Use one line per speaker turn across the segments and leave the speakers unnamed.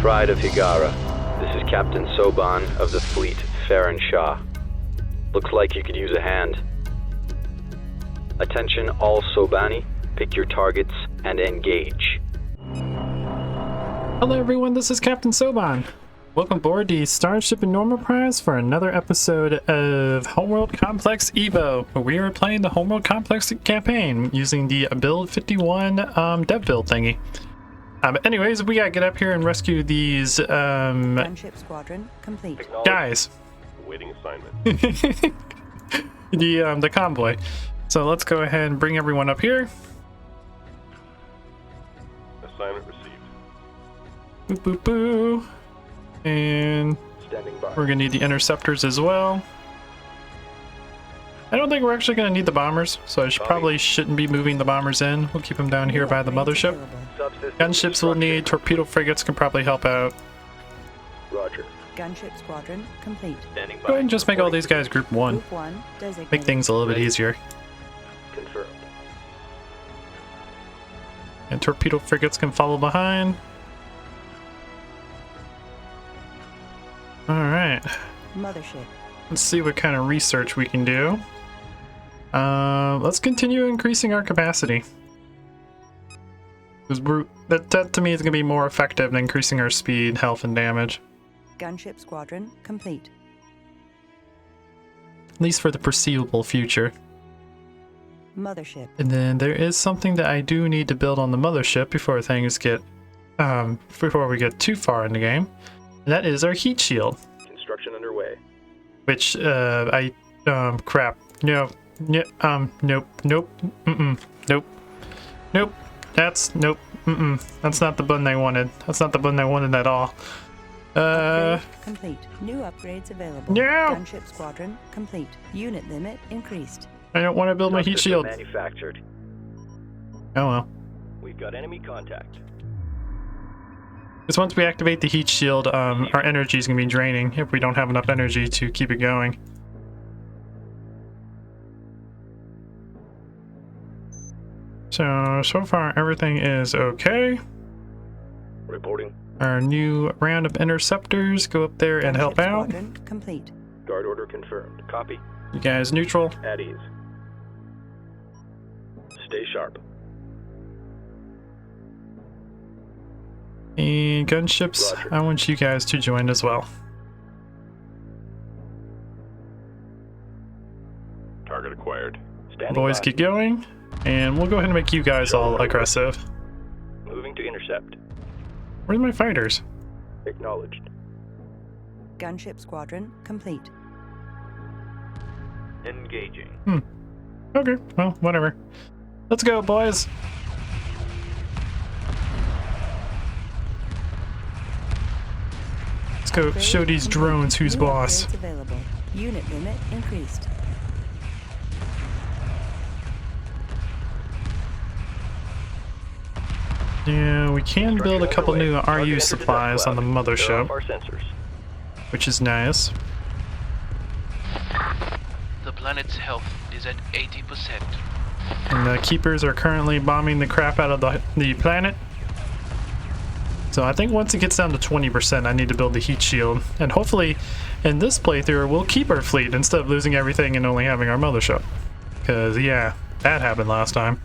Pride of Higara. This is Captain Soban of the fleet, Farron Shah. Looks like you could use a hand. Attention all Sobani, pick your targets and engage.
Hello everyone, this is Captain Soban. Welcome aboard the Starship Enterprise for another episode of Homeworld Complex EVO, where we are playing the Homeworld Complex campaign using the Build 51 dev build thingy. Anyways, we gotta get up here and rescue these
Gunship squadron complete.
guys.
Waiting assignment.
the convoy. So let's go ahead and bring everyone up here.
Assignment received.
Boop boop boo. And
Standing by.
we're gonna need the interceptors as well. I don't think we're actually gonna need the bombers, so I probably shouldn't be moving the bombers in. We'll keep them down here by the mothership. Gunships will need, torpedo frigates can probably help out.
Roger.
Gunship squadron complete.
Standing by.
Go ahead and just make all these guys group 1.
Group 1 designated.
Make things a little bit easier.
Confirmed.
And torpedo frigates can follow behind. Alright,
Mothership.
let's see what kind of research we can do. Let's continue increasing our capacity. Because that to me is going to be more effective than increasing our speed, health, and damage.
Gunship squadron complete.
At least for the foreseeable future.
Mothership.
And then there is something that I do need to build on the mothership before things get, before we get too far in the game. And that is our heat shield.
Construction underway.
Which, crap. No. Nope. Nope. Nope. Nope. That's not the button I wanted. That's not the button I wanted at all.
Upgrade complete. New upgrades available.
No!
Gunship squadron complete. Unit limit increased.
I don't want to build my heat shield.
Manufactured.
Oh well.
We've got enemy contact.
Because once we activate the heat shield, our energy is going to be draining if we don't have enough energy to keep it going. So far everything is okay.
Reporting.
Our new round of interceptors go up there and help
Gunship
out.
squadron complete.
Guard order confirmed. Copy.
You guys neutral.
At ease. Stay sharp.
And gunships,
Roger.
I want you guys to join as well.
Target acquired. Standing
Boys,
by.
get going. And we'll go ahead and make you guys all aggressive.
Moving to intercept.
Where's my fighters?
Acknowledged.
Gunship squadron complete.
Engaging.
Okay, well, whatever. Let's go, boys. Let's go
Upgrade
show these
complete.
drones who's
New
boss.
upgrades available. Unit limit increased.
Yeah, we can build a couple new
Target
RU
entered
supplies on the
Turn off
mothership,
our sensors.
which is nice.
The planet's health is at 80%.
And the keepers are currently bombing the crap out of the planet. So I think once it gets down to 20%, I need to build the heat shield. And hopefully, in this playthrough, we'll keep our fleet instead of losing everything and only having our mothership. Because, yeah, that happened last time.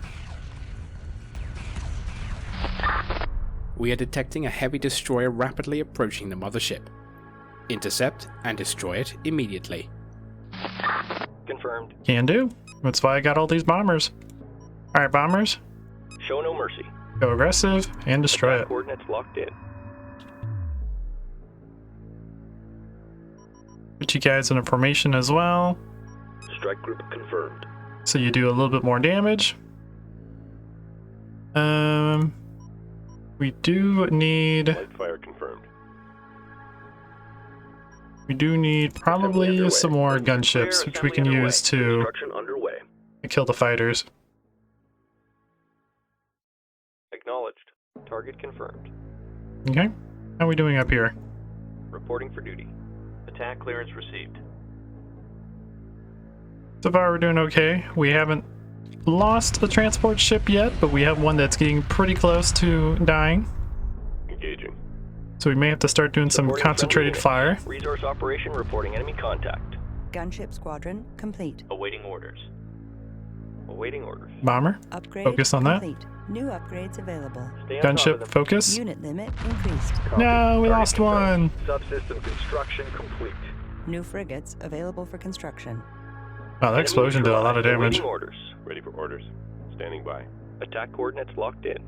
We are detecting a heavy destroyer rapidly approaching the mothership. Intercept and destroy it immediately.
Confirmed.
Can do. That's why I got all these bombers. Alright, bombers.
Show no mercy.
Go aggressive and destroy
Attack
it.
coordinates locked in.
Put you guys in a formation as well,
Strike group confirmed.
so you do a little bit more damage. We do need
Light fire confirmed.
probably
underway.
some more
Clear
gunships, which we
assembly
can
underway.
use to
Construction underway.
kill the fighters.
Acknowledged. Target confirmed.
Okay, how are we doing up here?
Reporting for duty. Attack clearance received.
So far we're doing okay. We haven't lost a transport ship yet, but we have one that's getting pretty close to dying.
Engaging.
So we may have to start doing some
Supporting
concentrated
friendly
fire.
units. Resource operation reporting enemy contact.
Gunship squadron complete.
Awaiting orders. Awaiting orders.
Bomber,
Upgrade
focus on that.
complete. New upgrades available.
Stay on top of
Gunship,
them.
focus.
Unit limit increased.
No, we lost one.
Subsystem construction complete.
New frigates available for construction.
Wow, that explosion did a lot of damage.
Awaiting orders. Ready for orders. Standing by. Attack coordinates locked in.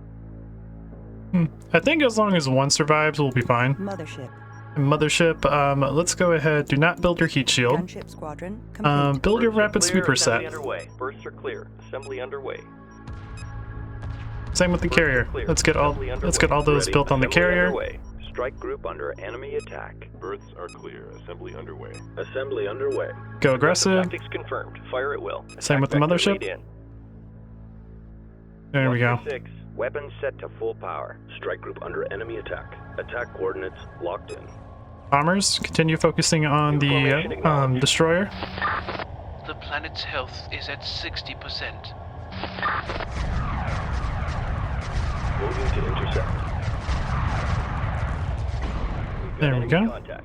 I think as long as one survives, we'll be fine.
Mothership.
Mothership, let's go ahead. Do not build your heat shield.
Gunship squadron complete.
Build your
Berths are
rapid
clear,
sweeper
assembly
set.
Underway. Berths are clear. Assembly underway.
Same with the
Berths are
carrier.
clear.
Let's get all
Assembly
those
underway.
built on the
Assembly
carrier.
underway.
Strike group under enemy attack.
Berths are clear. Assembly underway.
Assembly underway.
Go aggressive.
Tactics confirmed. Fire at will.
Same with the
Attack vector
mothership.
laid in.
There we go.
Cluster 6.
Weapons set to full power. Strike group under enemy attack. Attack coordinates locked in.
Bombers, continue focusing on
New formation
the
acknowledged.
destroyer.
The planet's health is at 60%.
Moving to intercept.
We've got
There we
enemy
go.
Contact.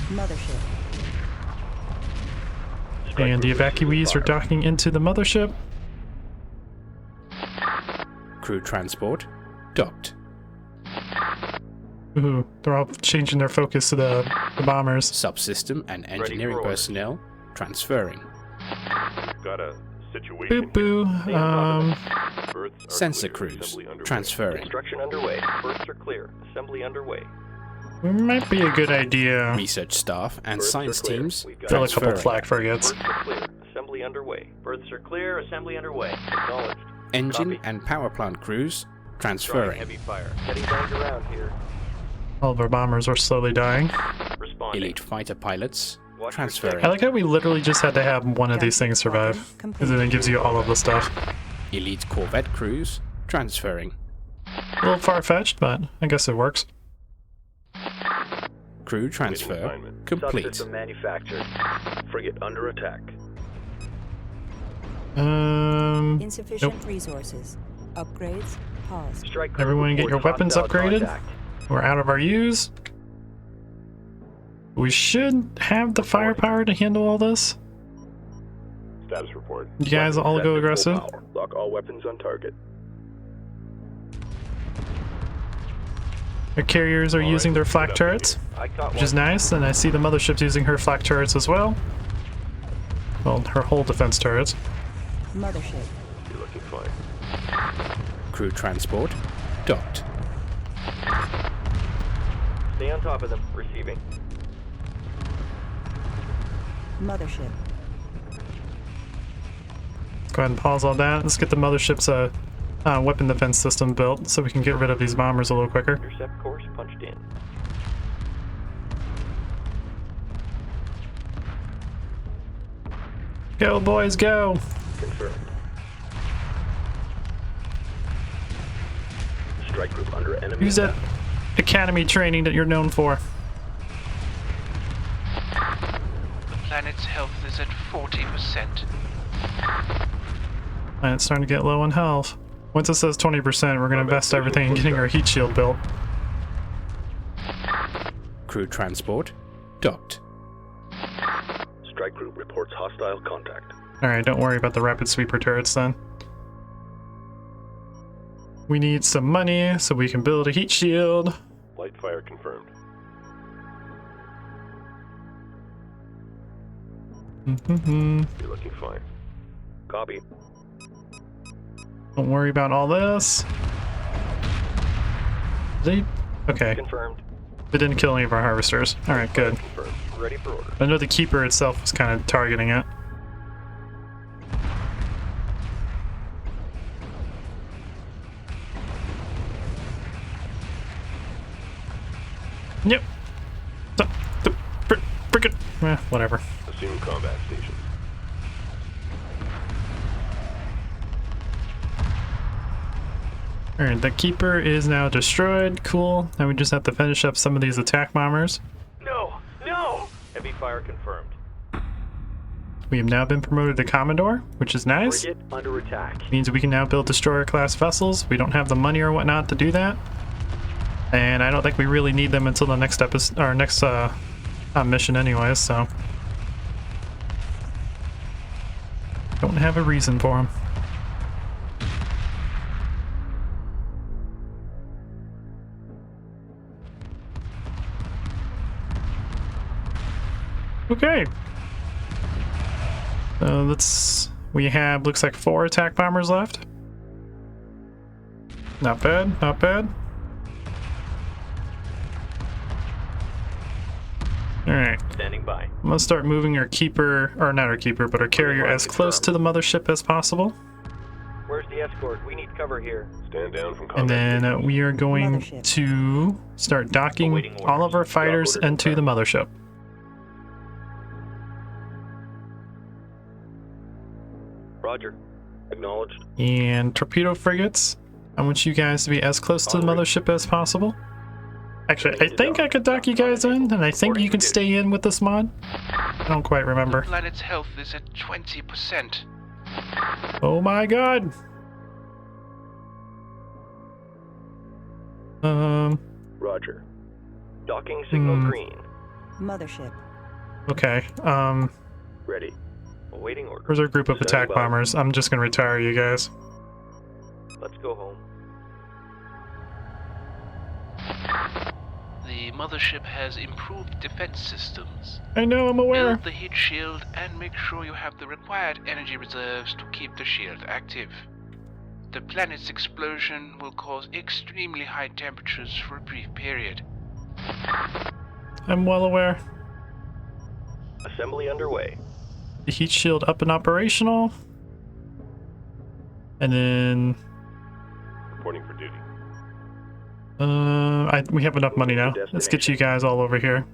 Mothership.
Strike
And the
group receiving
evacuees are
fire.
docking into the mothership.
Crew transport docked.
Ooh, they're all changing their focus to the bombers.
Subsystem and
for
engineering
orders.
personnel transferring.
We've got a situation.
Boo boo.
Berths are
Sensor
clear.
crews
Assembly underway.
transferring.
Construction underway. Berths are clear. Assembly underway.
Might be a good idea.
Research staff and
Berths are
science
clear.
teams
We've got
Fill a couple
transferring.
flak frigates.
Berths are clear. Assembly underway. Berths are clear. Assembly underway. Acknowledged.
Engine
Copy.
and power plant crews
Drawing
transferring.
heavy fire. Getting guns around here.
All of our bombers are slowly dying.
Responding.
Elite fighter pilots
Watch for
transferring.
I like how we literally just had to have one of these things survive. Because then it gives you all of the stuff.
Elite corvette crews transferring.
A little far-fetched, but I guess it works.
Crew transfer
assignment.
complete.
Subsystem manufactured. Frigate under attack.
Insufficient resources. Upgrades paused.
Strike group
Everyone get your
reports
weapons
hostile
upgraded.
contact.
We're out of our use. We should have the firepower to handle all this.
Status report.
You guys all
Set
go
to full
aggressive.
power. Lock all weapons on target.
Our carriers are using their flak turrets,
I caught
which is
one.
nice, and I see the mothership's using her flak turrets as well. Well, her whole defense turrets.
Mothership.
You're looking fine.
Crew transport docked.
Stay on top of them. Receiving.
Mothership.
Let's go ahead and pause all that. Let's get the mothership's weapon defense system built so we can get rid of these bombers a little quicker.
Intercept course punched in.
Go, boys, go!
Confirmed. Strike group under enemy
Use that
attack.
academy training that you're known for.
The planet's health is at 40%.
Planet's starting to get low on health. Once it says 20%, we're going to invest everything in getting our heat shield built.
Crew transport docked.
Strike group reports hostile contact.
Alright, don't worry about the rapid sweeper turrets then. We need some money so we can build a heat shield.
Light fire confirmed. You're looking fine.
Copy.
Don't worry about all this. Okay,
Confirmed.
they didn't kill any of our harvesters. Alright, good.
Confirmed. Ready for order.
I know the keeper itself was kind of targeting it. Yep. Frickin'. Whatever.
Assume combat stations.
Alright, the keeper is now destroyed. Cool. Now we just have to finish up some of these attack bombers.
No! No! Heavy fire confirmed.
We have now been promoted to Commodore, which is nice.
Frigate under attack.
Means we can now build destroyer class vessels. We don't have the money or whatnot to do that. And I don't think we really need them until the next episode, or next mission anyways, so. Don't have a reason for them. Okay. We have, looks like 4 attack bombers left. Not bad, not bad. Alright.
Standing by.
I'm gonna start moving our keeper, or not our keeper, but our carrier as close to the mothership as possible.
Where's the escort? We need cover here.
Stand down from
And
combat.
then we are going
Mothership.
to start docking
Awaiting
all of our fighters
Job order
into the mothership.
Roger. Acknowledged.
And torpedo frigates, I want you guys to be as close to the mothership as possible. Actually, I think I could dock you guys in, and I think you can stay in with this mod. I don't quite remember.
The planet's health is at 20%.
Oh my god!
Roger.
Docking signal
Hmm.
green.
Mothership.
Okay,
Ready.
Awaiting order.
where's our group of attack bombers? I'm just gonna retire you guys.
Let's go home.
The mothership has improved defense systems.
I know, I'm aware.
Build the heat shield and make sure you have the required energy reserves to keep the shield active. The planet's explosion will cause extremely high temperatures for a brief period.
I'm well aware.
Assembly underway.
The heat shield up and operational. And then
Reporting for duty.
we have enough money now. Let's get you guys all over here.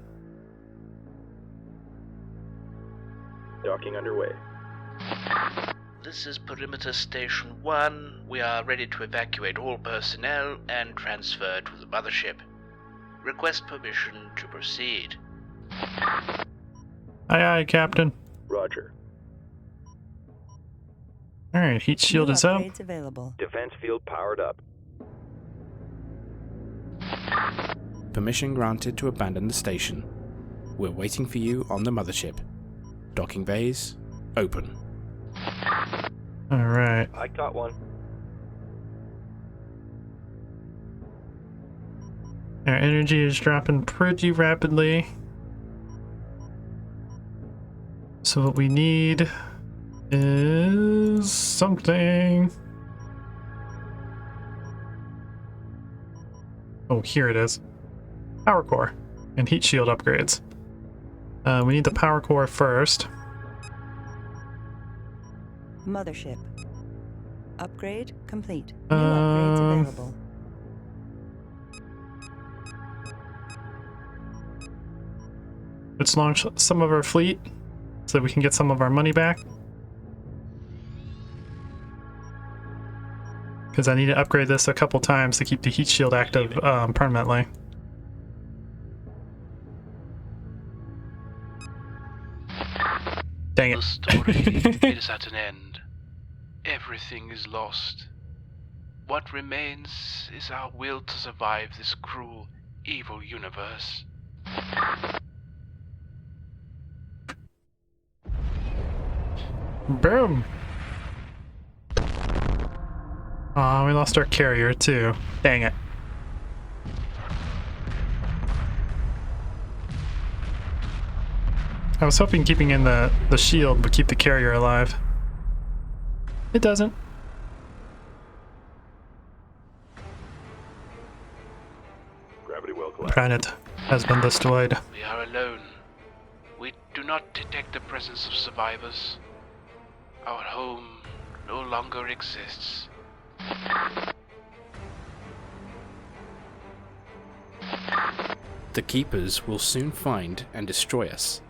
Docking underway.
This is Perimeter Station 1. We are ready to evacuate all personnel and transfer to the mothership. Request permission to proceed.
Aye aye, Captain.
Roger.
Alright, heat shield
New
is up.
upgrades available.
Defense field powered up.
Permission granted to abandon the station. We're waiting for you on the mothership. Docking bays open.
Alright.
I caught one.
Our energy is dropping pretty rapidly. So what we need is something. Oh, here it is. Power core and heat shield upgrades. We need the power core first.
Mothership. Upgrade complete. New upgrades available.
Let's launch some of our fleet so that we can get some of our money back. Because I need to upgrade this a couple times to keep the heat shield active permanently. Dang
The
it.
story it is at an end. Everything is lost. What remains is our will to survive this cruel, evil universe.
Boom! Aw, we lost our carrier too. Dang it. I was hoping keeping in the shield would keep the carrier alive. It doesn't.
Gravity well collapsed.
Planet has been destroyed.
We are alone. We do not detect the presence of survivors. Our home no longer exists.
The Keepers will soon find and destroy us.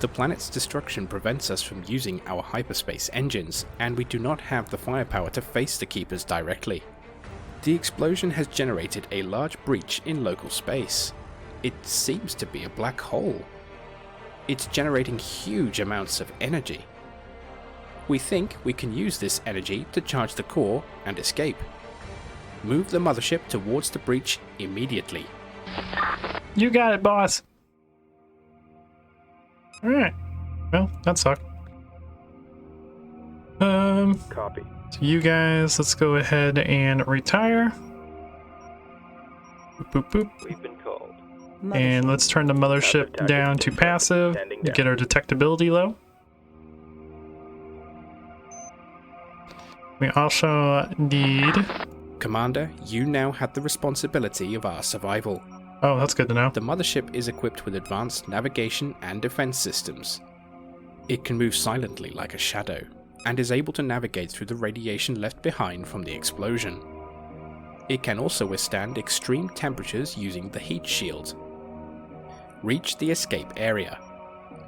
The planet's destruction prevents us from using our hyperspace engines, and we do not have the firepower to face the Keepers directly. The explosion has generated a large breach in local space. It seems to be a black hole. It's generating huge amounts of energy. We think we can use this energy to charge the core and escape. Move the mothership towards the breach immediately.
You got it, boss. Alright. Well, that sucked.
Copy.
So you guys, let's go ahead and retire. Boop, boop, boop.
We've been called.
And let's turn the mothership down to passive to get our detectability low. We also need...
Commander, you now have the responsibility of our survival.
Oh, that's good to know.
The mothership is equipped with advanced navigation and defense systems. It can move silently like a shadow, and is able to navigate through the radiation left behind from the explosion. It can also withstand extreme temperatures using the heat shield. Reach the escape area.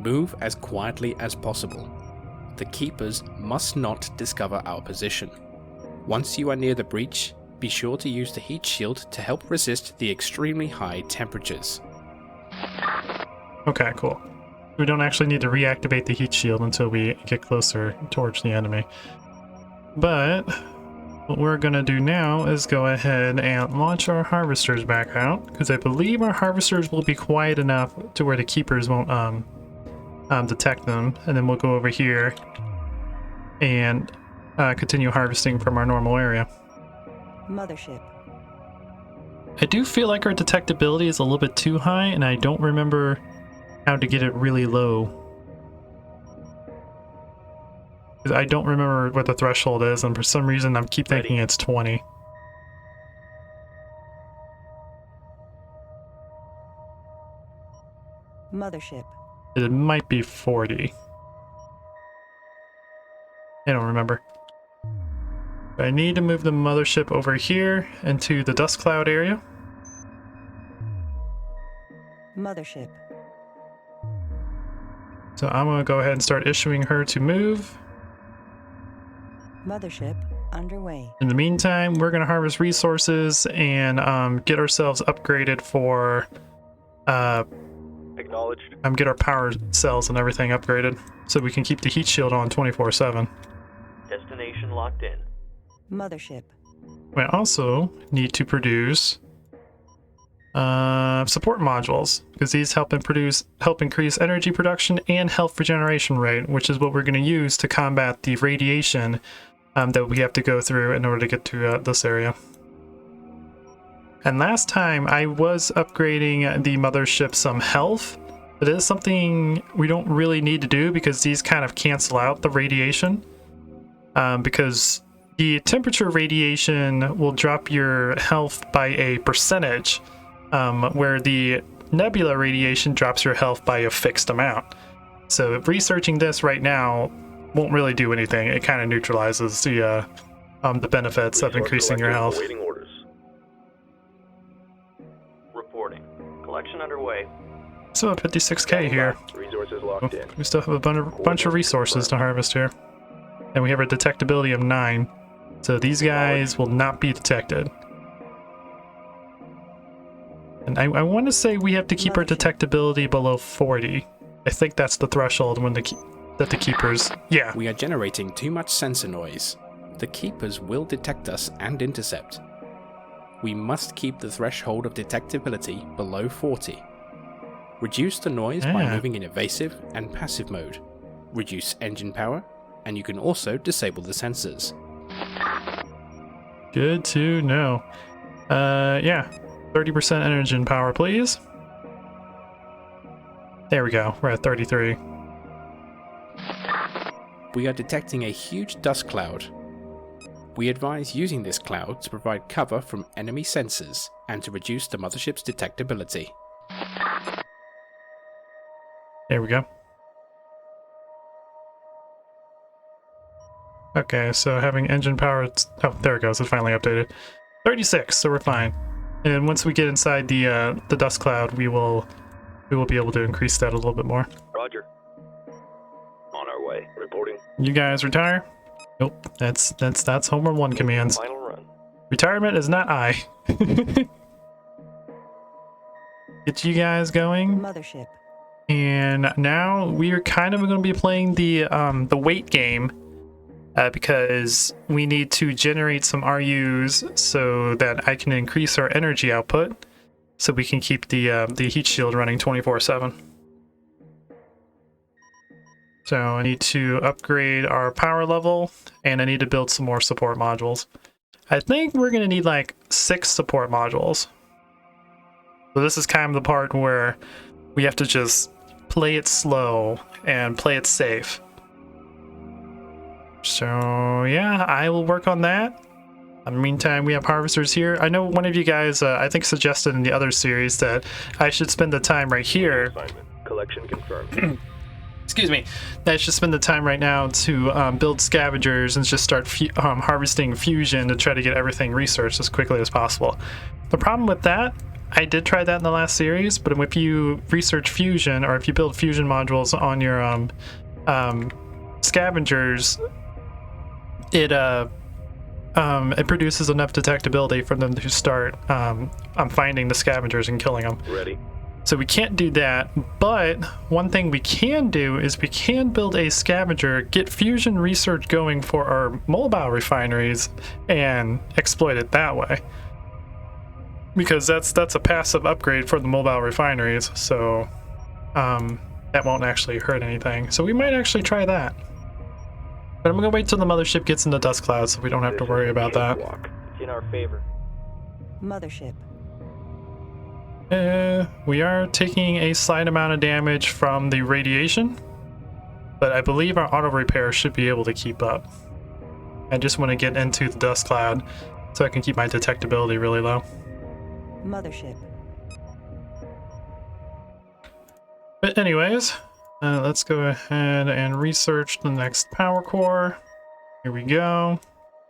Move as quietly as possible. The Keepers must not discover our position. Once you are near the breach, be sure to use the heat shield to help resist the extremely high temperatures.
Okay, cool. We don't actually need to reactivate the heat shield until we get closer towards the enemy. But what we're gonna do now is go ahead and launch our harvesters back out, because I believe our harvesters will be quiet enough to where the Keepers won't detect them, and then we'll go over here and continue harvesting from our normal area.
Mothership.
I do feel like our detectability is a little bit too high, and I don't remember how to get it really low. 'Cause I don't remember what the threshold is, and for some reason I keep thinking it's 20.
Mothership.
It might be 40. I don't remember. I need to move the mothership over here into the dust cloud area.
Mothership.
So I'm going to go ahead and start issuing her to move.
Mothership underway.
In the meantime, we're going to harvest resources and get ourselves upgraded for...
Acknowledged.
get our power cells and everything upgraded so we can keep the heat shield on 24/7.
Destination locked in.
Mothership.
We also need to produce support modules, because these help increase energy production and health regeneration rate, which is what we're going to use to combat the radiation that we have to go through in order to get to this area. And last time I was upgrading the mothership some health, but it is something we don't really need to do because these kind of cancel out the radiation. Because the temperature radiation will drop your health by a percentage, where the nebula radiation drops your health by a fixed amount. So researching this right now won't really do anything. It kind of neutralizes the benefits of increasing your health.
Awaiting orders.
Reporting. Collection underway.
So 56k here.
Resources locked in.
We still have a bunch of resources to harvest here. And we have a detectability of 9. So these guys will not be detected. And I want to say we have to keep our detectability below 40. I think that's the threshold when that the Keepers... Yeah.
We are generating too much sensor noise. The Keepers will detect us and intercept. We must keep the threshold of detectability below 40. Reduce the noise by moving in evasive and passive mode. Reduce engine power, and you can also disable the sensors.
Good to know. Yeah. 30% engine power, please. There we go. We're at 33.
We are detecting a huge dust cloud. We advise using this cloud to provide cover from enemy sensors and to reduce the mothership's detectability.
There we go. Okay, so having engine power... Oh, there it goes. It finally updated. 36, so we're fine. And once we get inside the dust cloud, we will be able to increase that a little bit more.
Roger. On our way. Reporting.
You guys retire? Nope, that's Homeworld 1 commands.
Final run.
Retirement is not I. Get you guys going.
Mothership.
And now we are kind of going to be playing the wait game. because we need to generate some RUs so that I can increase our energy output so we can keep the heat shield running 24/7. So I need to upgrade our power level, and I need to build some more support modules. I think we're going to need like 6 support modules. So this is kind of the part where we have to just play it slow and play it safe. So yeah, I will work on that. In the meantime, we have harvesters here. I know one of you guys, I think, suggested in the other series that I should spend the time right here.
Assignment. Collection confirmed.
Excuse me. That I should spend the time right now to build scavengers and just start harvesting fusion to try to get everything researched as quickly as possible. The problem with that, I did try that in the last series, but if you research fusion or if you build fusion modules on your scavengers, it produces enough detectability for them to start finding the scavengers and killing them.
Ready.
So we can't do that, but one thing we can do is we can build a scavenger, get fusion research going for our mobile refineries, and exploit it that way. Because that's a passive upgrade for the mobile refineries, so that won't actually hurt anything. So we might actually try that. But I'm gonna wait till the mothership gets into dust clouds so we don't have to worry about that.
It's in our favor.
Mothership.
We are taking a slight amount of damage from the radiation, but I believe our auto repair should be able to keep up. I just want to get into the dust cloud so I can keep my detectability really low.
Mothership.
But anyways, let's go ahead and research the next power core. Here we go.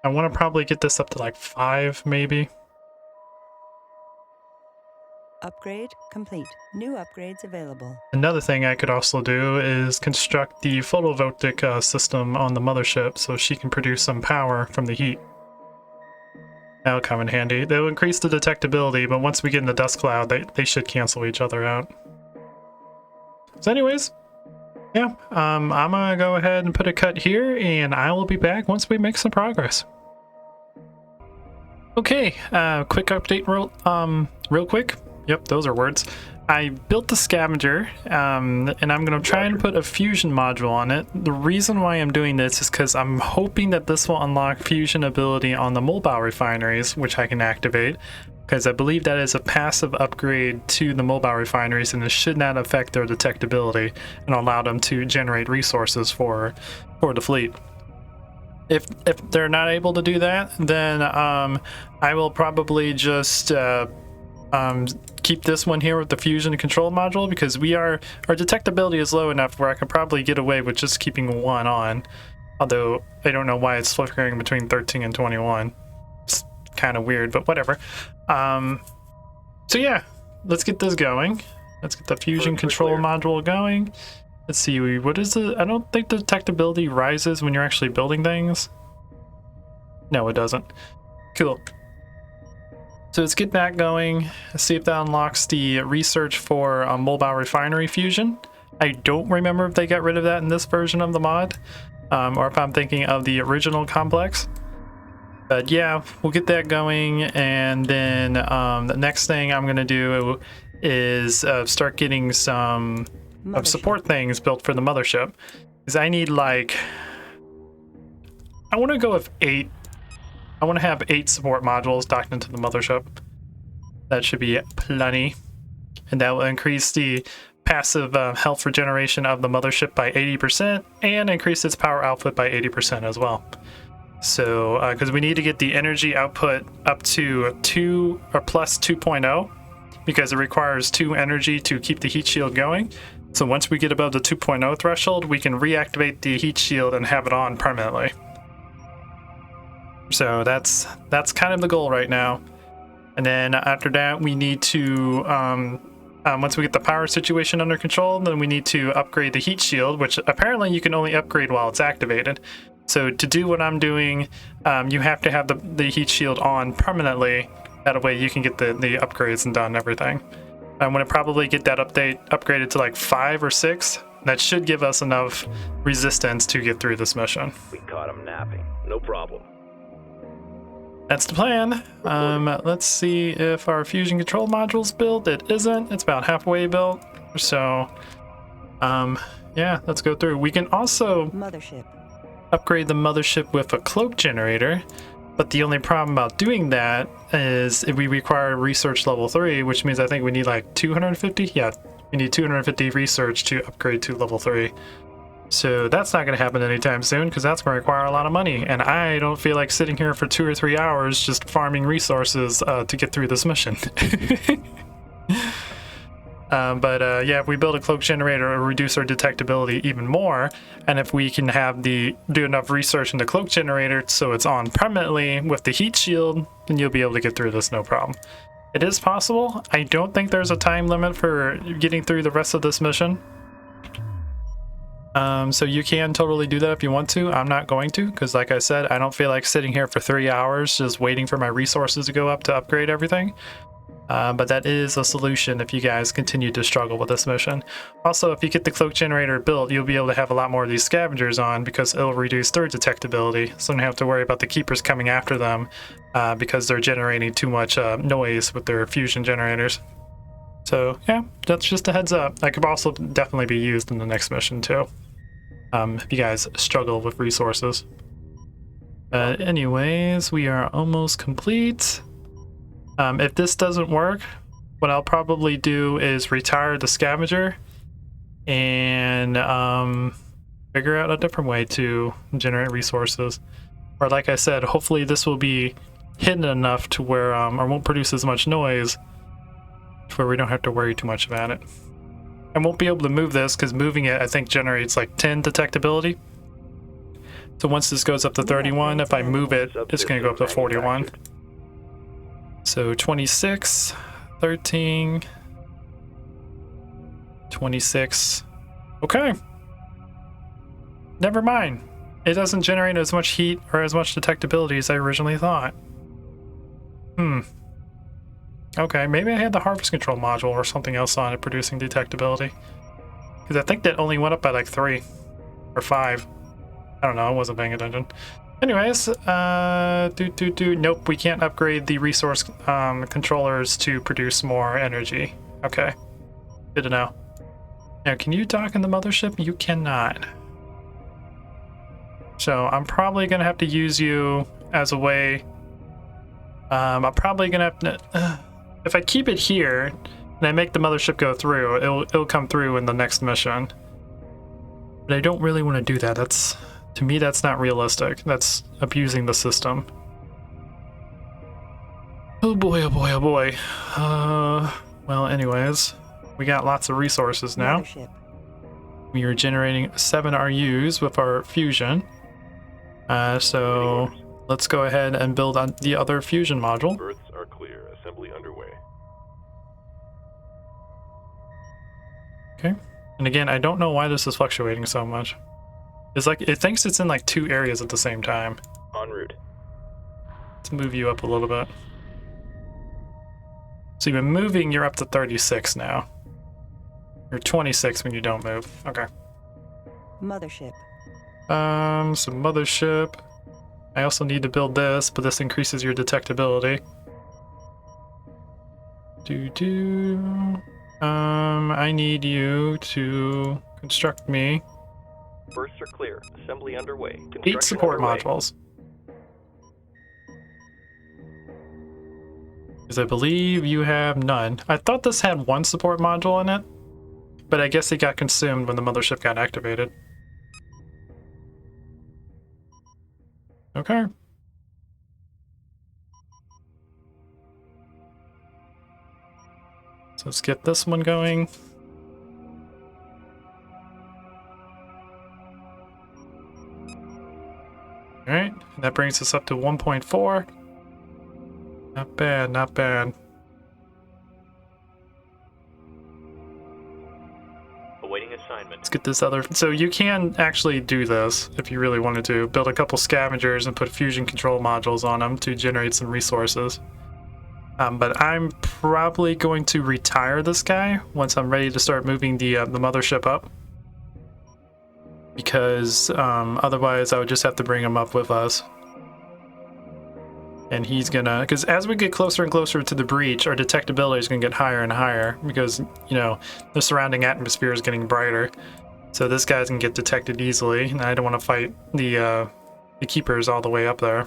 I want to probably get this up to like 5 maybe.
Upgrade complete. New upgrades available.
Another thing I could also do is construct the photovoltaic system on the mothership so she can produce some power from the heat. That'll come in handy. They'll increase the detectability, but once we get in the dust cloud, they should cancel each other out. So anyways, yeah, I'm gonna go ahead and put a cut here, and I will be back once we make some progress. Okay, quick update real quick. Yep, those are words. I built the scavenger, and I'm going to try and put a fusion module on it. The reason why I'm doing this is because I'm hoping that this will unlock fusion ability on the mobile refineries, which I can activate, because I believe that is a passive upgrade to the mobile refineries, and it should not affect their detectability and allow them to generate resources for the fleet. If they're not able to do that, then I will probably just keep this one here with the fusion and control module, because our detectability is low enough where I could probably get away with just keeping one on, although I don't know why it's flickering between 13 and 21. It's kind of weird, but whatever. So yeah, let's get this going. Let's get the fusion control module going. Let's see, what is it? I don't think the detectability rises when you're actually building things. No, it doesn't. Cool. So let's get that going. Let's see if that unlocks the research for mobile refinery fusion. I don't remember if they got rid of that in this version of the mod, or if I'm thinking of the original complex. But yeah, we'll get that going, and then the next thing I'm going to do is start getting some support things built for the mothership. Because I need I want to go with 8. I want to have 8 support modules docked into the mothership. That should be plenty. And that will increase the passive health regeneration of the mothership by 80% and increase its power output by 80% as well. So, because we need to get the energy output up to 2 or plus 2.0, because it requires 2 energy to keep the heat shield going. So once we get above the 2.0 threshold, we can reactivate the heat shield and have it on permanently. So that's kind of the goal right now. And then after that, we need to, once we get the power situation under control, then we need to upgrade the heat shield, which apparently you can only upgrade while it's activated. So to do what I'm doing, you have to have the heat shield on permanently. That way you can get the upgrades and done everything. I'm going to probably get that update upgraded to like 5 or 6 That should give us enough resistance to get through this mission.
We caught him napping. No problem.
That's the plan. Let's see if our fusion control module's built. It isn't. It's about halfway built. So, yeah, let's go through. We can also
Mothership.
upgrade the mothership with a cloak generator, but the only problem about doing that is if we require research level 3, which means I think we need like 250. Yeah, we need 250 research to upgrade to level 3. So that's not going to happen anytime soon because that's going to require a lot of money, and I don't feel like sitting here for 2 or 3 hours just farming resources to get through this mission. Yeah, if we build a cloak generator, it'll reduce our detectability even more, and if we can have do enough research in the cloak generator so it's on permanently with the heat shield, then you'll be able to get through this no problem. It is possible. I don't think there's a time limit for getting through the rest of this mission. So you can totally do that if you want to. I'm not going to, because like I said, I don't feel like sitting here for 3 hours just waiting for my resources to go up to upgrade everything. But that is a solution if you guys continue to struggle with this mission. Also, if you get the cloak generator built, you'll be able to have a lot more of these scavengers on because it'll reduce their detectability. So you don't have to worry about the keepers coming after them because they're generating too much noise with their fusion generators. So yeah, that's just a heads up. That could also definitely be used in the next mission too. If you guys struggle with resources. Anyways, we are almost complete. If this doesn't work, what I'll probably do is retire the scavenger and figure out a different way to generate resources. Or like I said, hopefully this will be hidden enough to where or won't produce as much noise to where we don't have to worry too much about it. I won't be able to move this because moving it I think generates like 10 detectability. So once this goes up to 31, if I move it, it's going to go up to 41. So 26, 13, 26. Okay. Never mind. It doesn't generate as much heat or as much detectability as I originally thought. Okay, maybe I had the harvest control module or something else on it producing detectability. Because I think that only went up by like 3 or 5. I don't know, I wasn't paying attention. Anyways, nope, we can't upgrade the resource controllers to produce more energy. Okay, good to know. Now, can you dock in the mothership? You cannot. So I'm probably gonna have to use you as a way. I'm probably gonna have to. If I keep it here and I make the mothership go through, it'll come through in the next mission. But I don't really want to do that. To me, that's not realistic. That's abusing the system. Oh boy, oh boy, oh boy. Well, anyways, we got lots of resources now.
Mothership.
We are generating 7 RUs with our fusion. So let's go ahead and build on the other fusion module.
Berths are clear. Assembly underway.
Okay. And again, I don't know why this is fluctuating so much. It's like it thinks it's in like 2 areas at the same time.
En route.
Let's move you up a little bit. So you've been moving, you're up to 36 now. You're 26 when you don't move. Okay.
Mothership.
So mothership. I also need to build this, but this increases your detectability. I need you to construct me
Berths are clear. Assembly underway.
8 support modules. Because I believe you have none. I thought this had 1 support module in it, but I guess it got consumed when the mothership got activated. Okay. So let's get this one going. Alright, that brings us up to 1.4. Not bad, not bad.
Awaiting assignment.
Let's get this other... So you can actually do this if you really wanted to. Build a couple scavengers and put fusion control modules on them to generate some resources. But I'm probably going to retire this guy once I'm ready to start moving the mothership up. because otherwise I would just have to bring him up with us. And he's gonna, because as we get closer and closer to the breach, our detectability is gonna get higher and higher because, you know, the surrounding atmosphere is getting brighter. So this guy's gonna get detected easily, and I don't want to fight the keepers all the way up there.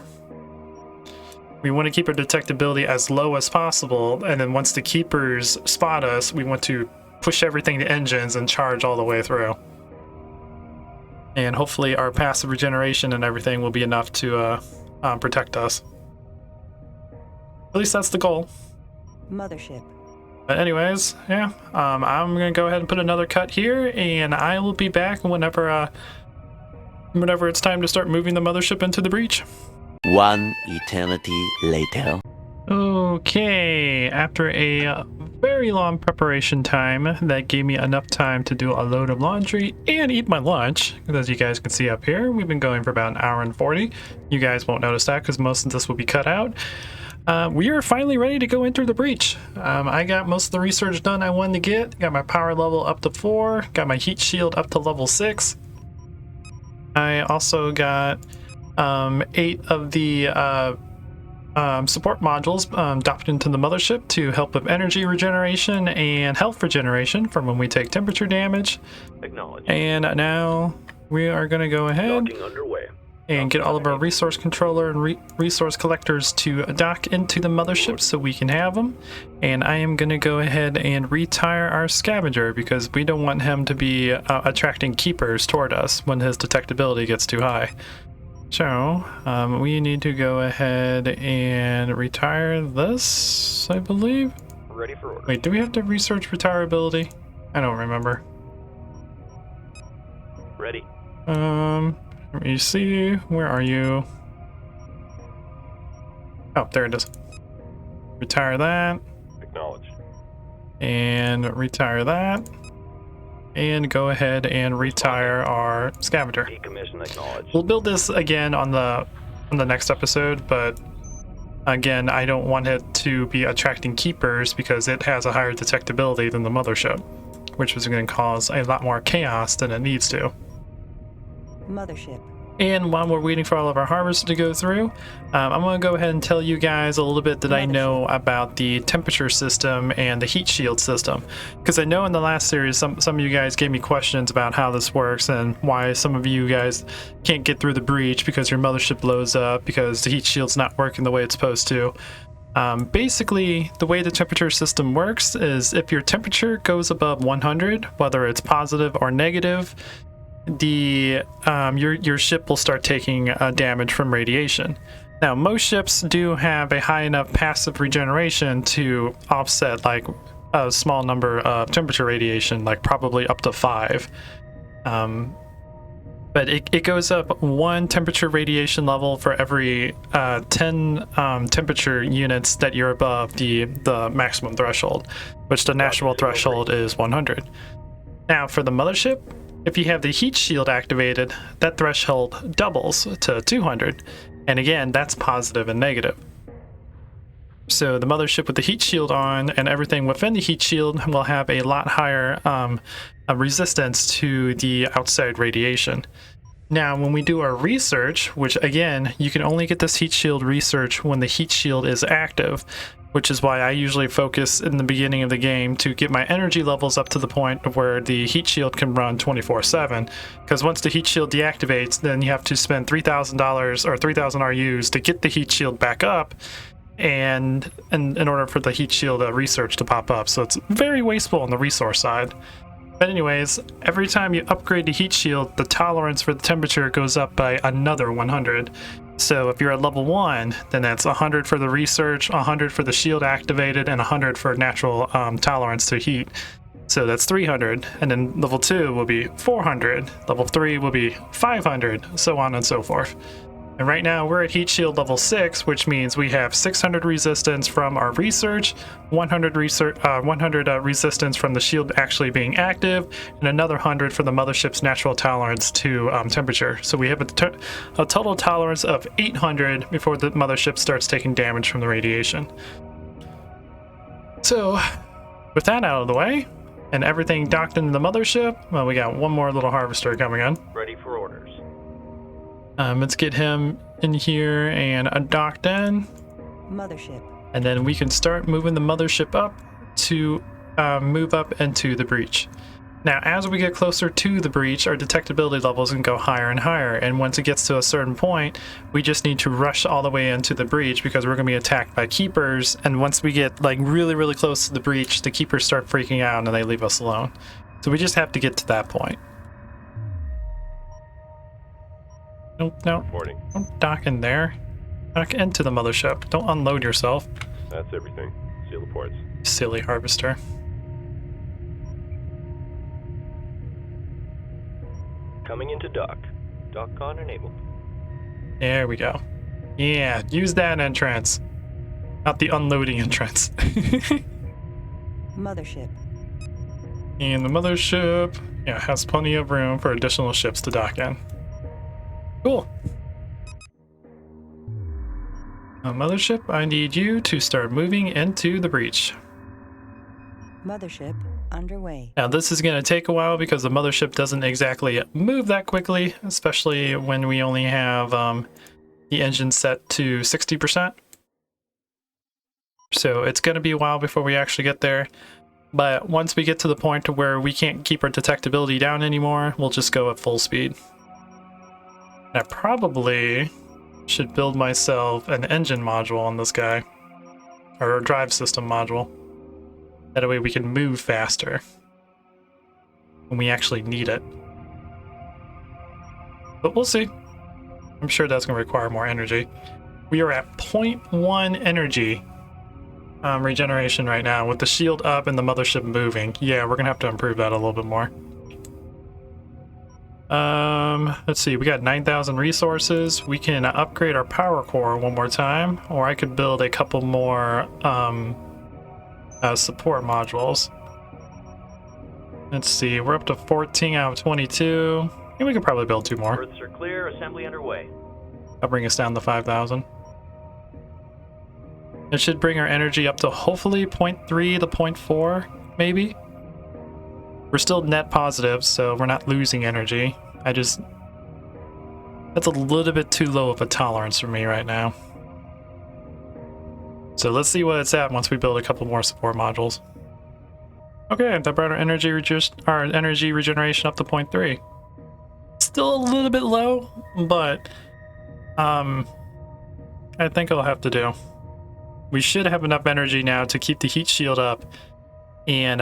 We want to keep our detectability as low as possible, and then once the keepers spot us, we want to push everything to engines and charge all the way through. And hopefully our passive regeneration and everything will be enough to protect us. At least that's the goal.
Mothership.
But anyways, yeah, I'm gonna go ahead and put another cut here, and I will be back whenever it's time to start moving the mothership into the breach.
One eternity later.
Okay, after a very long preparation time, that gave me enough time to do a load of laundry and eat my lunch. As you guys can see up here, we've been going for about an hour and 40. You guys won't notice that because most of this will be cut out. We are finally ready to go enter the breach. I got most of the research done I wanted to get. Got my power level up to 4. Got my heat shield up to level 6. I also got 8 of the support modules dropped into the mothership to help with energy regeneration and health regeneration from when we take temperature damage.
Acknowledged.
And now we are going to go ahead
Docking underway.
and get all of our resource controller and resource collectors to dock into the mothership so we can have them. And I am going to go ahead and retire our scavenger because we don't want him to be attracting keepers toward us when his detectability gets too high. So we need to go ahead and retire this, I believe.
Ready for order.
Wait, do we have to research retirability? I don't remember.
Ready.
Let me see, where are you? Oh, there it is. Retire that,
Acknowledged.
and retire that, and go ahead and retire our scavenger.
Decommission acknowledged.
We'll build this again on the next episode, but again, I don't want it to be attracting keepers because it has a higher detectability than the mothership, which is going to cause a lot more chaos than it needs to.
Mothership.
And while we're waiting for all of our harvests to go through, I'm going to go ahead and tell you guys a little bit that I know about the temperature system and the heat shield system. Because I know in the last series, some of you guys gave me questions about how this works and why some of you guys can't get through the breach because your mothership blows up because the heat shield's not working the way it's supposed to. Basically, the way the temperature system works is if your temperature goes above 100, whether it's positive or negative, your ship will start taking damage from radiation. Now, most ships do have a high enough passive regeneration to offset like a small number of temperature radiation, like probably up to 5. But it goes up 1 temperature radiation level for every 10 temperature units that you're above the maximum threshold, which the natural threshold is 100. Now, for the mothership, if you have the heat shield activated, that threshold doubles to 200. And again, that's positive and negative. So the mothership with the heat shield on and everything within the heat shield will have a lot higher resistance to the outside radiation. Now, when we do our research, which again, you can only get this heat shield research when the heat shield is active, which is why I usually focus in the beginning of the game to get my energy levels up to the point of where the heat shield can run 24/7. Because once the heat shield deactivates, then you have to spend $3,000 or 3,000 RUs to get the heat shield back up, and in order for the heat shield research to pop up. So it's very wasteful on the resource side. But anyways, every time you upgrade the heat shield, the tolerance for the temperature goes up by another 100. So if you're at level 1, then that's 100 for the research, 100 for the shield activated, and 100 for natural tolerance to heat. So that's 300. And then level 2 will be 400. Level 3 will be 500, so on and so forth. And right now we're at heat shield level 6, which means we have 600 resistance from our research, 100 resistance from the shield actually being active, and another 100 for the mothership's natural tolerance to temperature. So we have a total tolerance of 800 before the mothership starts taking damage from the radiation. So with that out of the way, And everything docked into the mothership. Well, we got one more little harvester coming in.
Ready for orders.
Let's get him in here and docked in.
Mothership.
And then we can start moving the mothership up to move up into the breach. Now, as we get closer to the breach, our detectability levels can go higher and higher. And once it gets to a certain point, we just need to rush all the way into the breach because we're going to be attacked by keepers. And once we get like really, really close to the breach, the keepers start freaking out and they leave us alone. So we just have to get to that point. Nope, no.
Reporting.
Don't dock in there. Dock into the mothership. Don't unload yourself.
That's everything. Seal the ports.
Silly harvester.
Coming into dock. Dock con enabled.
There we go. Yeah, use that entrance. Not the unloading entrance.
Mothership.
And the mothership, yeah, has plenty of room for additional ships to dock in. Cool. Mothership, I need you to start moving into the breach.
Mothership underway.
Now this is going to take a while because the mothership doesn't exactly move that quickly, especially when we only have the engine set to 60%. So it's going to be a while before we actually get there. But once we get to the point to where we can't keep our detectability down anymore, we'll just go at full speed. I probably should build myself an engine module on this guy, or a drive system module. That way we can move faster when we actually need it. But we'll see. I'm sure that's going to require more energy. We are at 0.1 energy regeneration right now with the shield up and the mothership moving. Yeah, we're going to have to improve that a little bit more. Let's see, we got 9,000 resources. We can upgrade our power core one more time, or I could build a couple more support modules. Let's see, we're up to 14 out of 22. And we could probably build 2 more.
Berths are clear. Assembly underway.
That'll bring us down to 5,000. It should bring our energy up to hopefully 0.3 to 0.4, maybe. We're still net positive, so we're not losing energy. That's a little bit too low of a tolerance for me right now. So let's see what it's at once we build a couple more support modules. Okay, that brought our energy regeneration up to 0.3. Still a little bit low, but I think it'll have to do. We should have enough energy now to keep the heat shield up and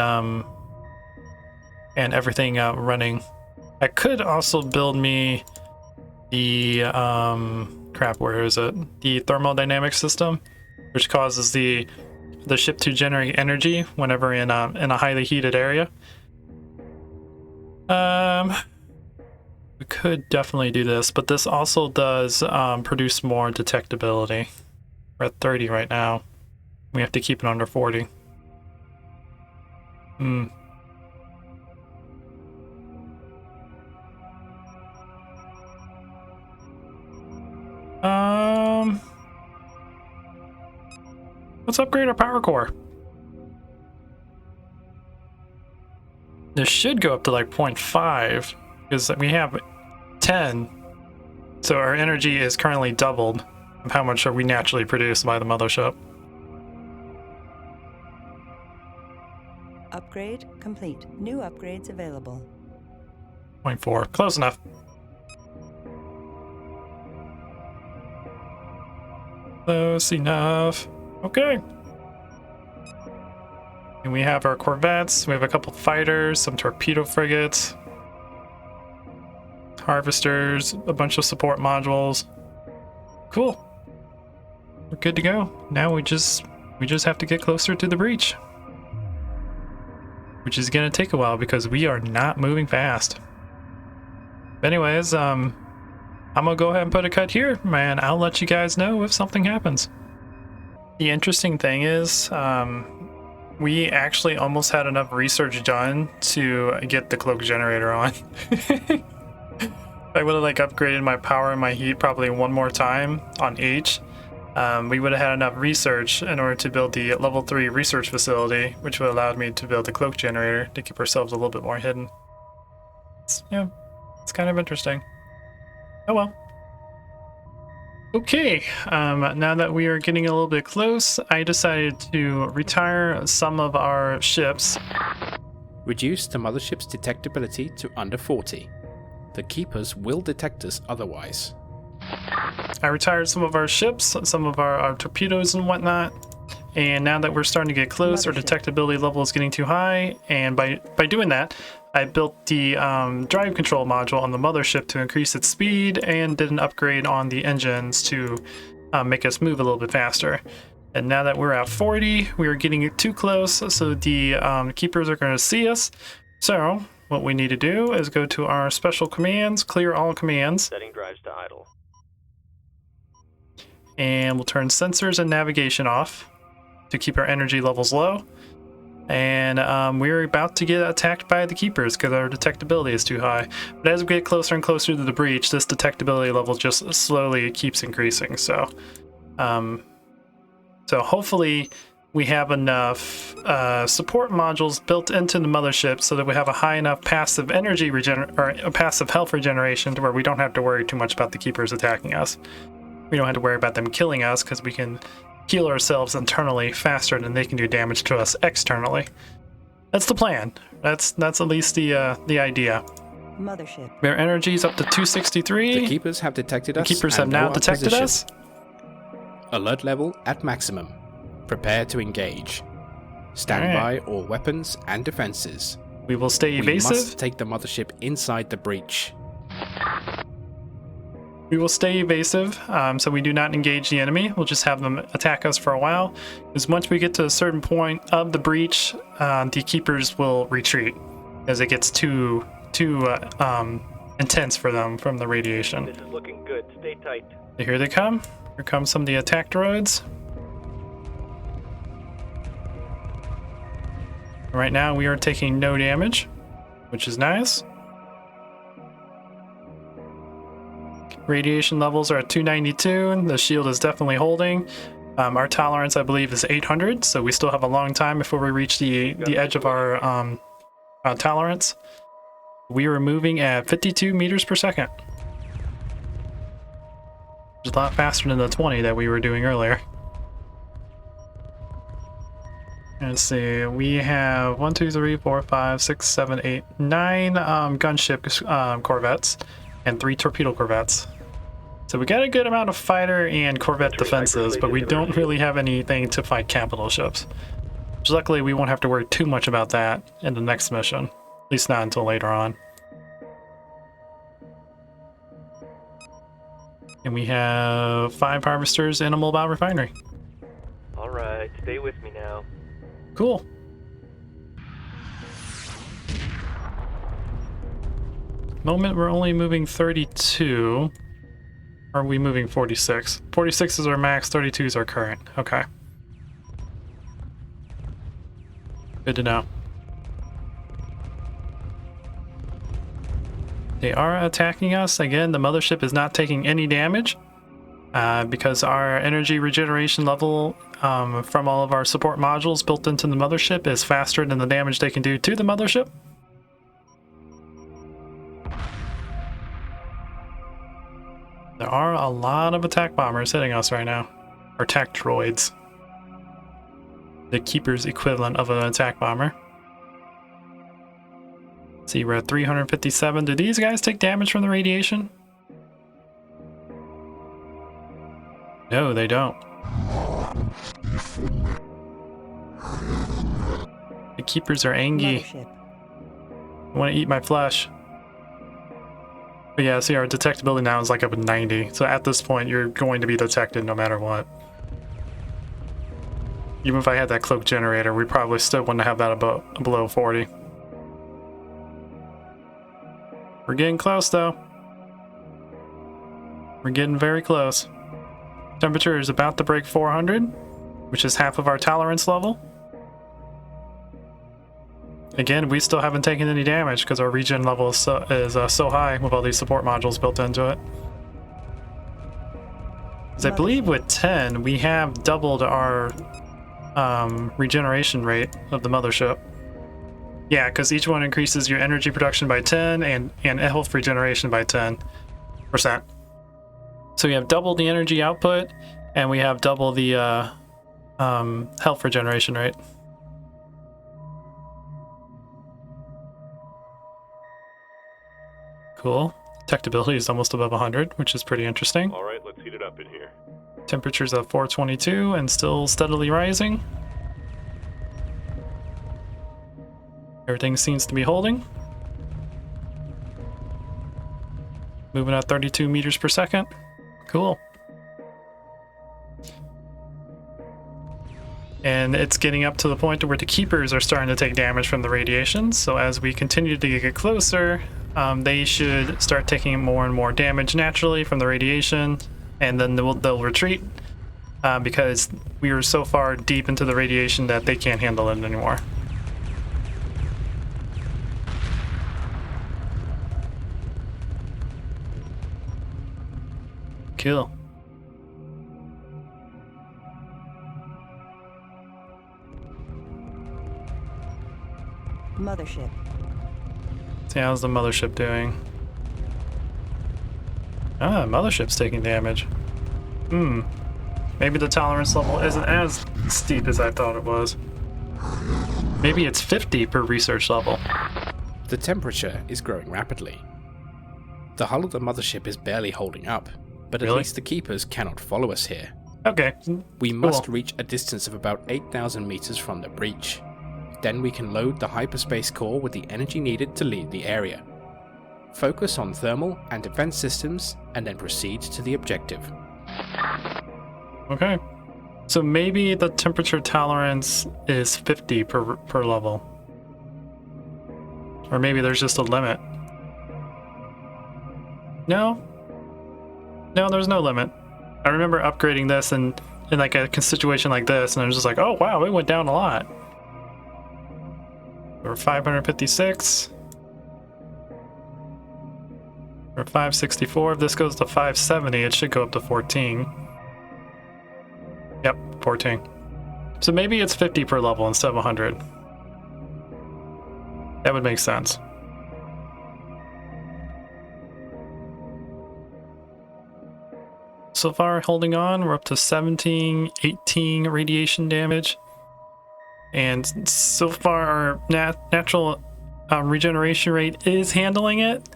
everything running. I could also build me the where is it? The thermodynamic system, which causes the ship to generate energy whenever in a highly heated area. We could definitely do this, but this also does produce more detectability. We're at 30 right now. We have to keep it under 40. Let's upgrade our power core. This should go up to like 0.5 because we have 10. So our energy is currently doubled of how much we naturally produce by the mothership.
Upgrade complete. New upgrades available.
0.4. Close enough. Close enough. Okay. And we have our corvettes. We have a couple fighters, some torpedo frigates, harvesters, a bunch of support modules. Cool. We're good to go. Now we just have to get closer to the breach, which is gonna take a while because we are not moving fast. But anyways, I'm gonna go ahead and put a cut here, man. I'll let you guys know if something happens. The interesting thing is, we actually almost had enough research done to get the cloak generator on. I would have like upgraded my power and my heat probably one more time on H. we would have had enough research in order to build the level 3 research facility, which would have allowed me to build the cloak generator to keep ourselves a little bit more hidden. Yeah, it's kind of interesting. Oh well. Okay, now that we are getting a little bit close, I decided to retire some of our ships.
Reduce the mothership's detectability to under 40. The Keepers will detect us otherwise.
I retired some of our ships, some of our torpedoes and whatnot, and now that we're starting to get close, our detectability level is getting too high, and by doing that, I built the drive control module on the mothership to increase its speed and did an upgrade on the engines to make us move a little bit faster. And now that we're at 40, we are getting too close, so the Keepers are going to see us. So what we need to do is go to our special commands, clear all commands.
Setting drives to idle.
And we'll turn sensors and navigation off to keep our energy levels low. And we're about to get attacked by the Keepers because our detectability is too high. But as we get closer and closer to the breach, this detectability level just slowly keeps increasing. So hopefully we have enough support modules built into the mothership so that we have a high enough passive energy or a passive health regeneration to where we don't have to worry too much about the Keepers attacking us. We don't have to worry about them killing us because we can heal ourselves internally faster than they can do damage to us externally. That's the plan. That's at least the idea.
Mothership.
Their energy is up to 263.
The Keepers have detected us.
The Keepers have now detected us.
Alert level at maximum. Prepare to engage. Stand by all weapons and defenses.
We will stay evasive.
We must take the mothership inside the breach.
We will stay evasive, so we do not engage the enemy. We'll just have them attack us for a while. Because once we get to a certain point of the breach, the Keepers will retreat as it gets too intense for them from the radiation.
This is looking good. Stay tight.
So here they come. Here come some of the attack droids. Right now we are taking no damage, which is nice. Radiation levels are at 292, and the shield is definitely holding. Our tolerance, I believe, is 800, so we still have a long time before we reach the edge of our tolerance. We are moving at 52 meters per second. Which is a lot faster than the 20 that we were doing earlier. Let's see, we have 1, 2, 3, 4, 5, 6, 7, 8, 9 gunship corvettes and 3 torpedo corvettes. So we got a good amount of fighter and corvette defenses, but we don't really have anything to fight capital ships. Which luckily we won't have to worry too much about that in the next mission. At least not until later on. And we have 5 harvesters and a mobile refinery.
Alright, stay with me now.
Cool. Moment we're only moving 32. Or are we moving 46? 46 is our max, 32 is our current. Okay. Good to know. They are attacking us. Again, the mothership is not taking any damage because our energy regeneration level from all of our support modules built into the mothership is faster than the damage they can do to the mothership. There are a lot of attack bombers hitting us right now. Or attack droids. The Keeper's equivalent of an attack bomber. See, we're at 357. Do these guys take damage from the radiation? No, they don't. The Keepers are angry. I want to eat my flesh. But yeah, see, our detectability now is like up at 90. So at this point, you're going to be detected no matter what. Even if I had that cloak generator, we probably still wouldn't have that below 40. We're getting close, though. We're getting very close. Temperature is about to break 400, which is half of our tolerance level. Again, we still haven't taken any damage because our regen level is so high with all these support modules built into it. 'Cause I believe with 10, we have doubled our regeneration rate of the mothership. Yeah, because each one increases your energy production by 10 and health regeneration by 10%. So we have double the energy output, and we have double the health regeneration rate. Cool. Detectability is almost above 100, which is pretty interesting.
All right, let's heat it up in here.
Temperature's at 422 and still steadily rising. Everything seems to be holding. Moving at 32 meters per second. Cool. And it's getting up to the point where the keepers are starting to take damage from the radiation. So as we continue to get closer, they should start taking more and more damage naturally from the radiation, and then they'll retreat because we are so far deep into the radiation that they can't handle it anymore. Cool.
Mothership.
See, how's the mothership doing? Ah, mothership's taking damage. Maybe the tolerance level isn't as steep as I thought it was. Maybe it's 50 per research level.
The temperature is growing rapidly. The hull of the mothership is barely holding up, but at
Really?
least the keepers cannot follow us here.
Okay.
We must
Cool.
reach a distance of about 8,000 meters from the breach. Then we can load the hyperspace core with the energy needed to leave the area. Focus on thermal and defense systems, and then proceed to the objective.
Okay. So maybe the temperature tolerance is 50 per level. Or maybe there's just a limit. No, there's no limit. I remember upgrading this in like a situation like this, and I was just like, oh wow, it went down a lot. We're 556. We're 564. If this goes to 570, it should go up to 14. Yep, 14. So maybe it's 50 per level instead of 100. That would make sense. So far, holding on, we're up to 17, 18 radiation damage. And so far, our natural regeneration rate is handling it.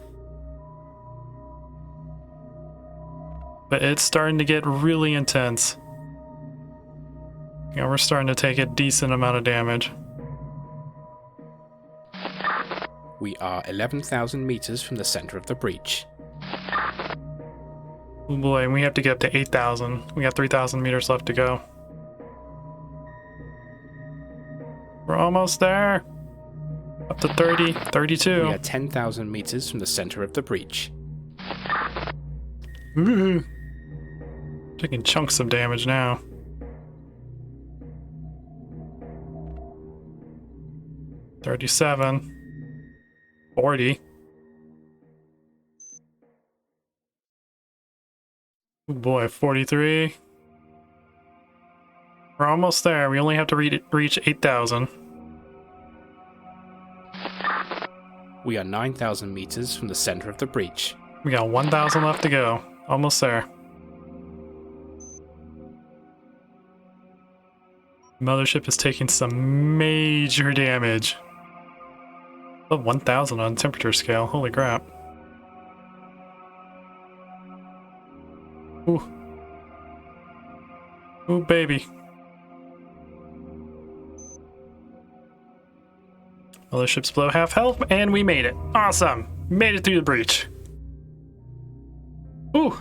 But it's starting to get really intense. Yeah, we're starting to take a decent amount of damage.
We are 11,000 meters from the center of the breach.
Oh boy, and we have to get up to 8,000. We got 3,000 meters left to go. We're almost there. Up to 30, 32.
We are 10,000 meters from the center of the breach.
Ooh. Taking chunks of damage now. $37. 40. Oh boy, 43. We're almost there. We only have to reach 8,000.
We are 9,000 meters from the center of the breach.
We got 1,000 left to go. Almost there. Mothership is taking some major damage. Above 1,000 on temperature scale. Holy crap. Ooh. Ooh, baby. Mothership's below half health, and we made it. Awesome. Made it through the breach. Ooh.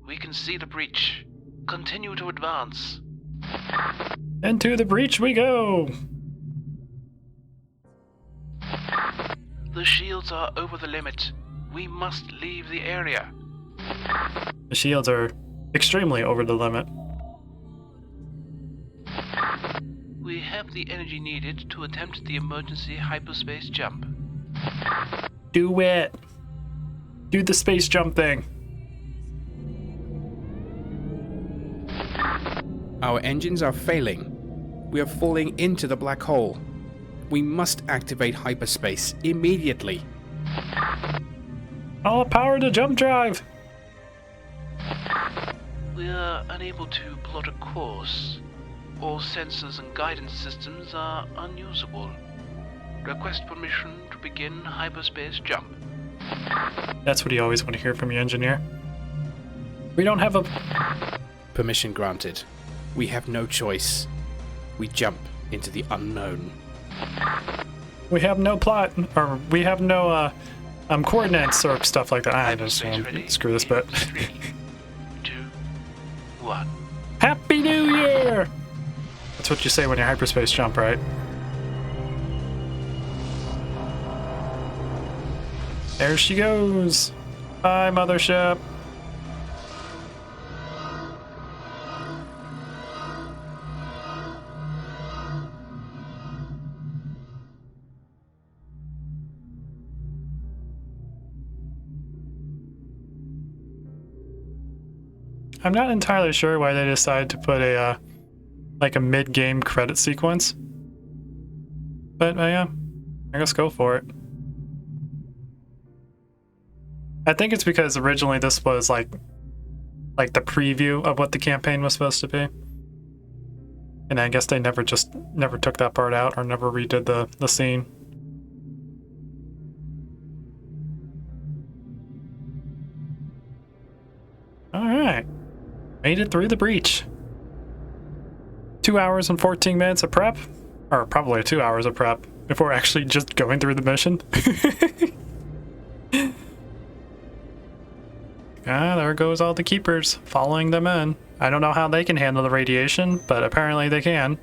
We can see the breach. Continue to advance.
Into the breach we go.
The shields are over the limit. We must leave the area.
The shields are extremely over the limit.
We have the energy needed to attempt the emergency hyperspace jump.
Do it. Do the space jump thing.
Our engines are failing. We are falling into the black hole. We must activate hyperspace immediately.
All power to jump drive!
We are unable to plot a course. All sensors and guidance systems are unusable. Request permission to begin hyperspace jump.
That's what you always want to hear from your engineer. We don't have a...
Permission granted. We have no choice. We jump into the unknown.
We have no plot, or we have no, coordinates or stuff like that. I just, screw this bit.
3, 2, 1.
Happy New Year! That's what you say when you hyperspace jump, right? There she goes! Bye, mothership! I'm not entirely sure why they decided to put a, like a mid-game credit sequence. But, yeah, I guess go for it. I think it's because originally this was like the preview of what the campaign was supposed to be. And I guess they never took that part out or never redid the scene. Alright. Made it through the breach. 2 hours and 14 minutes of prep. Or probably 2 hours of prep before actually just going through the mission. Ah, there goes all the keepers, following them in. I don't know how they can handle the radiation, but apparently they can.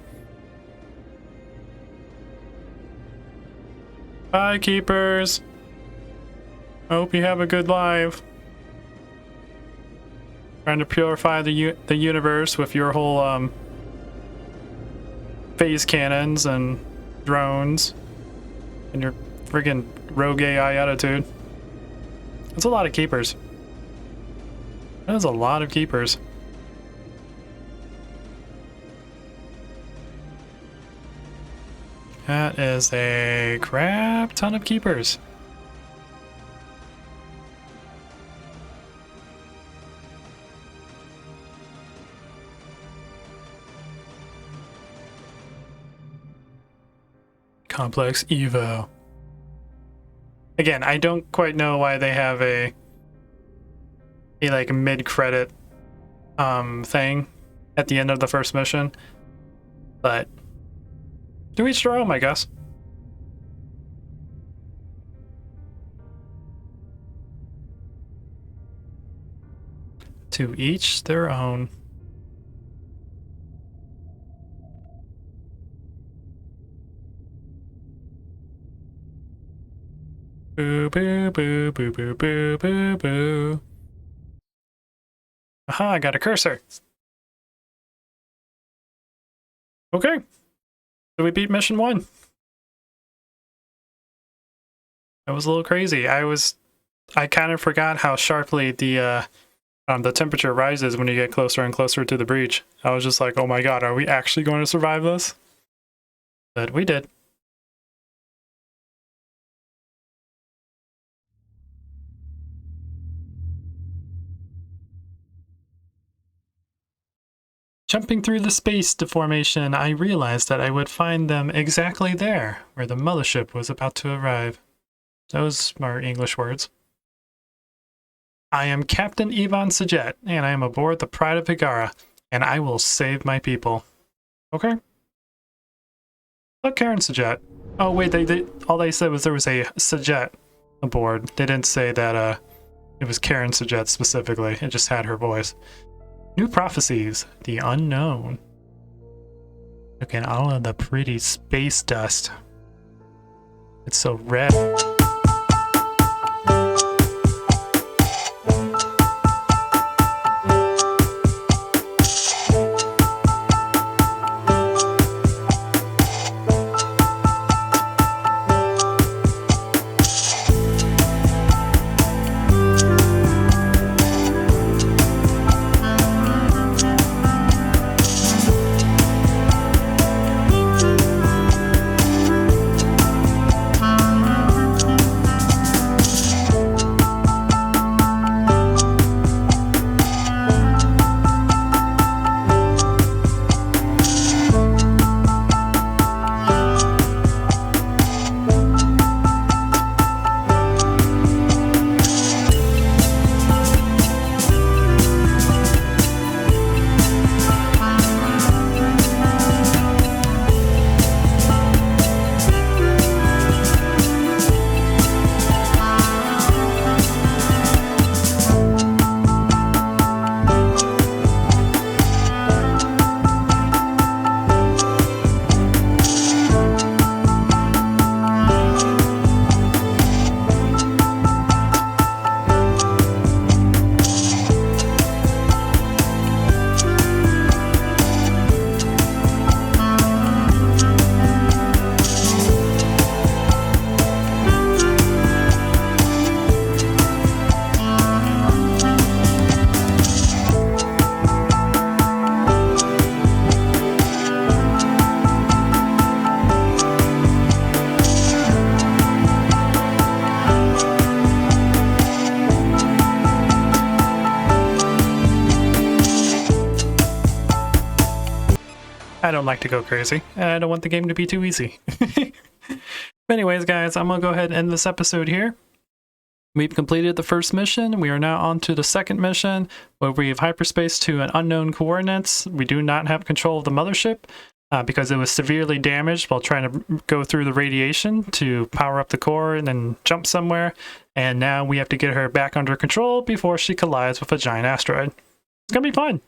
Bye, keepers. Hope you have a good life. Trying to purify the universe with your whole phase cannons and drones and your friggin' rogue AI attitude. That's a lot of keepers. That is a lot of keepers. That is a crap ton of keepers. Complex EVO. Again, I don't quite know why they have a like mid-credit thing at the end of the first mission, but to each their own, I guess. To each their own. Boo boo boo boo boo boo boo boo. Aha, I got a cursor. Okay. So we beat mission 1. That was a little crazy. I kind of forgot how sharply the temperature rises when you get closer and closer to the breach. I was just like, oh my god, are we actually going to survive this? But we did. Jumping through the space deformation, I realized that I would find them exactly there, where the mothership was about to arrive. Those are English words. I am Captain Ivan Sajet, and I am aboard the Pride of Higara, and I will save my people. Okay? Look, Karen Sajet. Oh wait, all they said was there was a Sajet aboard. They didn't say that it was Karen Sajet specifically. It just had her voice. New prophecies, the unknown. Look at all of the pretty space dust. It's so red. I don't like to go crazy, and I don't want the game to be too easy. But anyways, guys, I'm gonna go ahead and end this episode here. We've completed the first mission. We are now on to the second mission, where we have hyperspace to an unknown coordinates. We do not have control of the mothership because it was severely damaged while trying to go through the radiation to power up the core and then jump somewhere. And now we have to get her back under control before she collides with a giant asteroid. It's gonna be fun.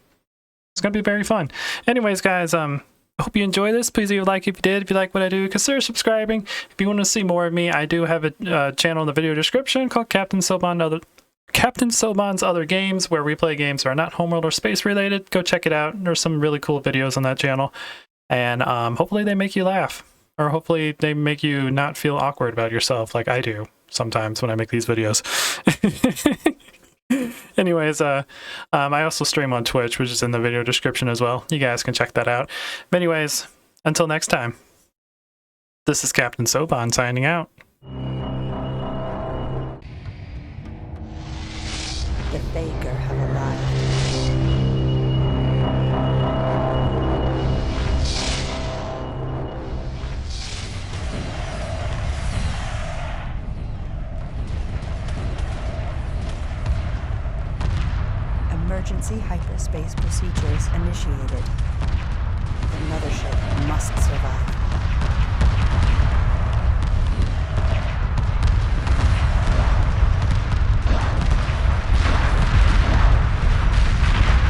It's gonna be very fun. Anyways, guys, I hope you enjoy this. Please leave a like if you did. If you like what I do, consider subscribing. If you want to see more of me, I do have a channel in the video description called Captain Soban's Other Games, where we play games that are not Homeworld or space related. Go check it out. There's some really cool videos on that channel. And hopefully they make you laugh. Or hopefully they make you not feel awkward about yourself like I do sometimes when I make these videos. Anyways, I also stream on Twitch, which is in the video description as well. You guys can check that out. But anyways, until next time, this is Captain Soban signing out.
The Baker have arrived. Emergency hyperspace procedures initiated. The mothership must survive.